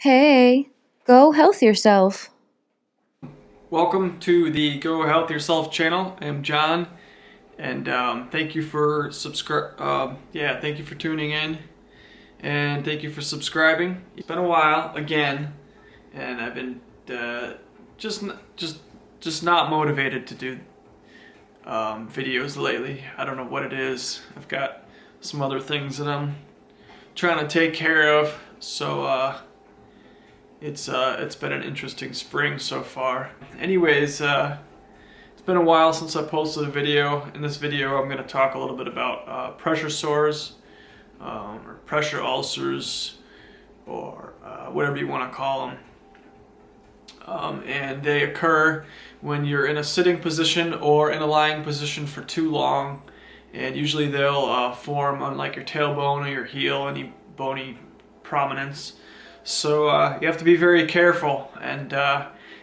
Hey, go health yourself. Welcome to the Go Health Yourself channel. I'm John, and thank you for thank you for tuning in, and thank you for subscribing. It's been a while again, and I've been just just not motivated to do videos lately. I don't know what it is. I've got some other things that I'm trying to take care of, so it's been an interesting spring so far. Anyways, it's been a while since I posted a video. In this video, I'm going to talk a little bit about pressure sores, or pressure ulcers, or whatever you want to call them. And they occur when you're in a sitting position or in a lying position for too long. And usually they'll form on like your tailbone or your heel, any bony prominence. So you have to be very careful, and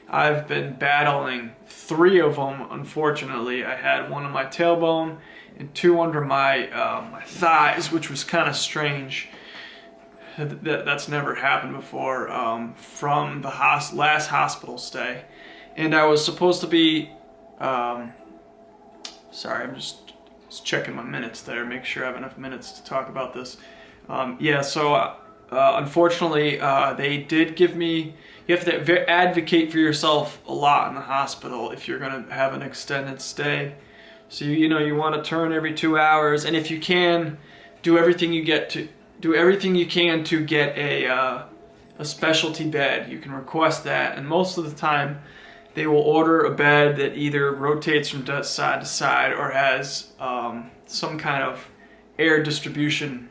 I've been battling three of them. Unfortunately, I had one on my tailbone and two under my thighs, which was kind of strange. That's never happened before from the last hospital stay, and I was supposed to be. Sorry, I'm just checking my minutes there, make sure I have enough minutes to talk about this. Unfortunately, they did give me, you have to advocate for yourself a lot in the hospital if you're going to have an extended stay. So you want to turn every 2 hours, and if you can, do everything you can to get a specialty bed. You can request that, and most of the time they will order a bed that either rotates from side to side or has some kind of air distribution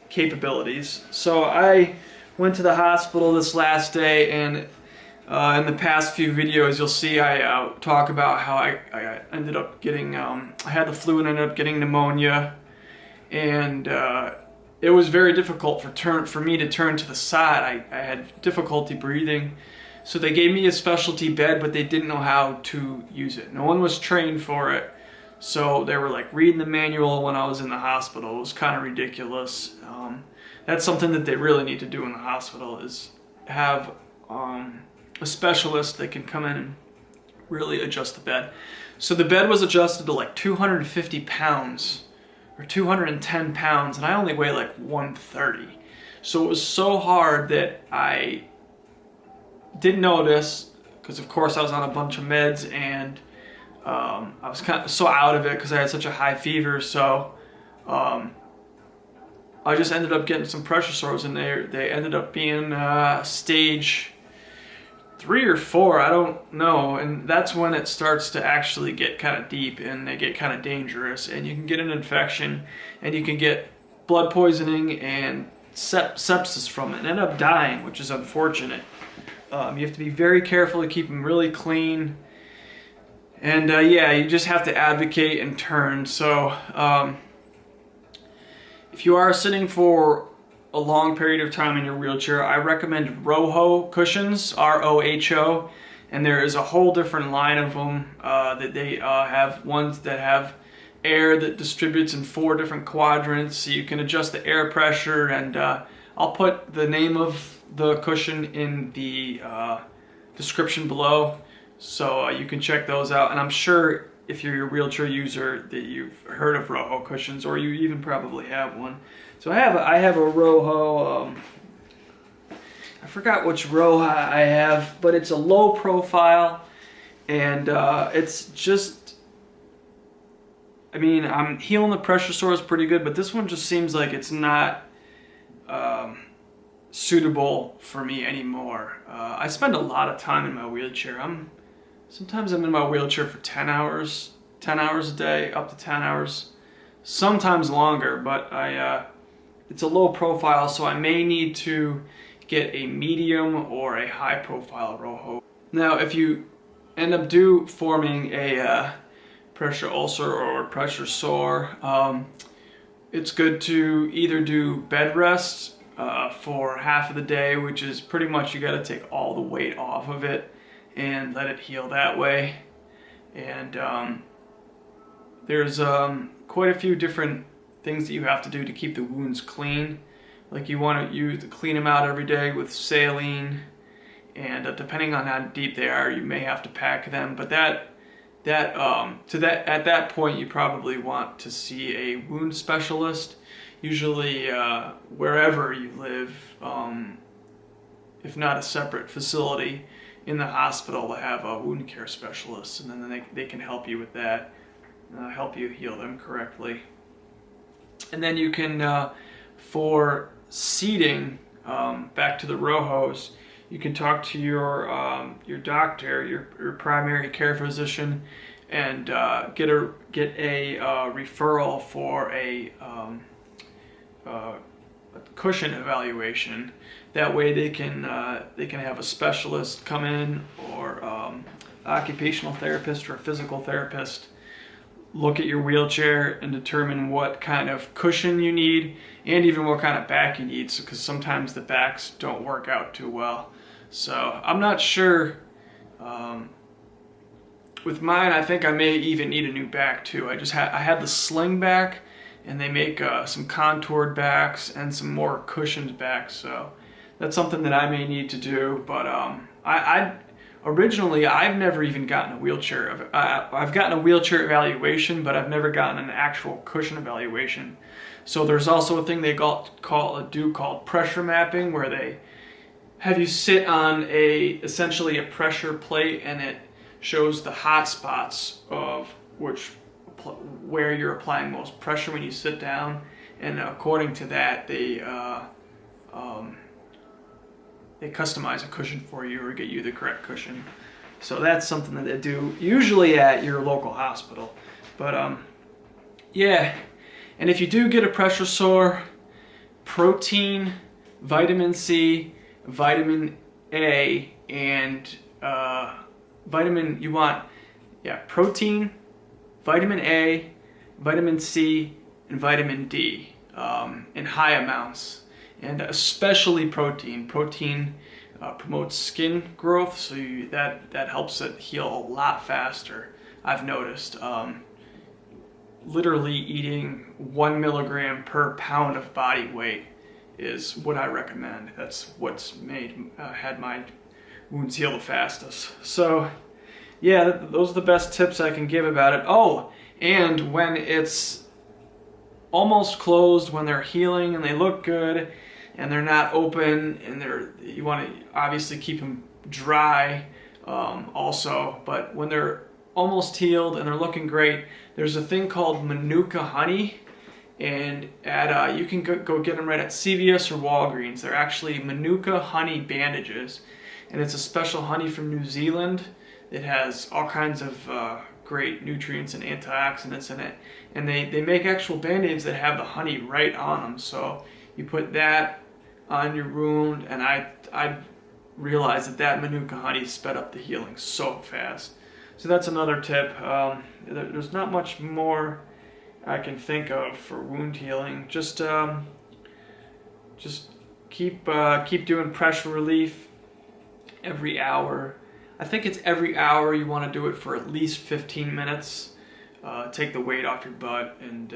capabilities. So I went to the hospital this last day, and in the past few videos you'll see I talk about how I ended up getting, I had the flu and ended up getting pneumonia, and it was very difficult for me to turn to the side. I had difficulty breathing. So they gave me a specialty bed, but they didn't know how to use it. No one was trained for it. So they were like reading the manual when I was in the hospital. It was kind of ridiculous. That's something that they really need to do in the hospital, is have a specialist that can come in and really adjust the bed. So the bed was adjusted to like 250 pounds or 210 pounds, and I only weigh like 130. So it was so hard that I didn't notice, because of course I was on a bunch of meds, and I was kind of so out of it because I had such a high fever. So I just ended up getting some pressure sores, and they ended up being stage 3 or 4, I don't know, and that's when it starts to actually get kind of deep and they get kind of dangerous, and you can get an infection, and you can get blood poisoning and sepsis from it and end up dying, which is unfortunate. You have to be very careful to keep them really clean, and you just have to advocate and turn. So if you are sitting for a long period of time in your wheelchair, I recommend Roho cushions, R-O-H-O, and there is a whole different line of them that they have ones that have air that distributes in 4 different quadrants, so you can adjust the air pressure, and I'll put the name of the cushion in the description below, so you can check those out. And I'm sure if you're a wheelchair user that you've heard of Roho cushions, or you even probably have one. So I have a Roho, I forgot which Roho I have, but it's a low profile, and it's just, I mean, I'm healing the pressure sores pretty good, but this one just seems like it's not suitable for me anymore. I spend a lot of time in my wheelchair. Sometimes I'm in my wheelchair for 10 hours a day, up to 10 hours, sometimes longer, but it's a low profile, so I may need to get a medium or a high profile Roho. Now, if you end up forming a pressure ulcer or pressure sore, it's good to either do bed rest for half of the day, which is pretty much you got to take all the weight off of it and let it heal that way. And there's quite a few different things that you have to do to keep the wounds clean, Like you want to clean them out every day with saline, and depending on how deep they are, you may have to pack them. But at that point, you probably want to see a wound specialist. Usually, wherever you live, if not a separate facility in the hospital, will have a wound care specialist, and then they can help you with that, help you heal them correctly. And then you can, for seating, back to the ROHOs, you can talk to your doctor, your primary care physician, and get a referral for a cushion evaluation. That way they can have a specialist come in, or occupational therapist or a physical therapist, look at your wheelchair and determine what kind of cushion you need, and even what kind of back you need, because sometimes the backs don't work out too well. So I'm not sure. With mine, I think I may even need a new back too. I had the sling back, and they make some contoured backs and some more cushioned backs. So that's something that I may need to do. But originally, I've never even gotten a wheelchair. I've gotten a wheelchair evaluation, but I've never gotten an actual cushion evaluation. So there's also a thing they do called pressure mapping, where they have you sit on essentially a pressure plate, and it shows the hot spots of where you're applying most pressure when you sit down, and according to that, they customize a cushion for you or get you the correct cushion. So that's something that they do usually at your local hospital. But yeah, and if you do get a pressure sore, protein, vitamin C, vitamin A, and protein, vitamin A, vitamin C, and vitamin D in high amounts, and especially protein. Protein promotes skin growth, so that helps it heal a lot faster. I've noticed. Literally eating 1 milligram per pound of body weight is what I recommend. That's what's had my wounds heal the fastest. So yeah, those are the best tips I can give about it. Oh, and when it's almost closed, when they're healing and they look good and they're not open, and you want to obviously keep them dry also, but when they're almost healed and they're looking great, there's a thing called Manuka honey, and you can go get them right at CVS or Walgreens. They're actually Manuka honey bandages, and it's a special honey from New Zealand. It has all kinds of great nutrients and antioxidants in it, and they make actual band-aids that have the honey right on them. So you put that on your wound, and I realized that Manuka honey sped up the healing so fast. So that's another tip. There's not much more I can think of for wound healing. Just keep doing pressure relief every hour. I think it's every hour. You want to do it for at least 15 minutes. Take the weight off your butt, and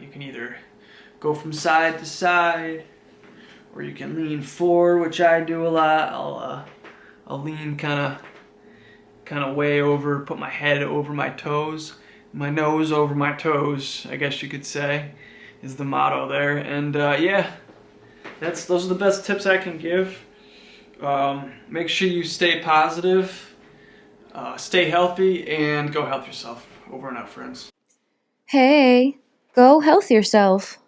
you can either go from side to side, or you can lean forward, which I do a lot. I'll lean kind of way over, put my head over my toes, my nose over my toes, I guess you could say, is the motto there. And yeah, those are the best tips I can give. Make sure you stay positive, stay healthy, and go health yourself. Over and out, friends. Hey, go health yourself.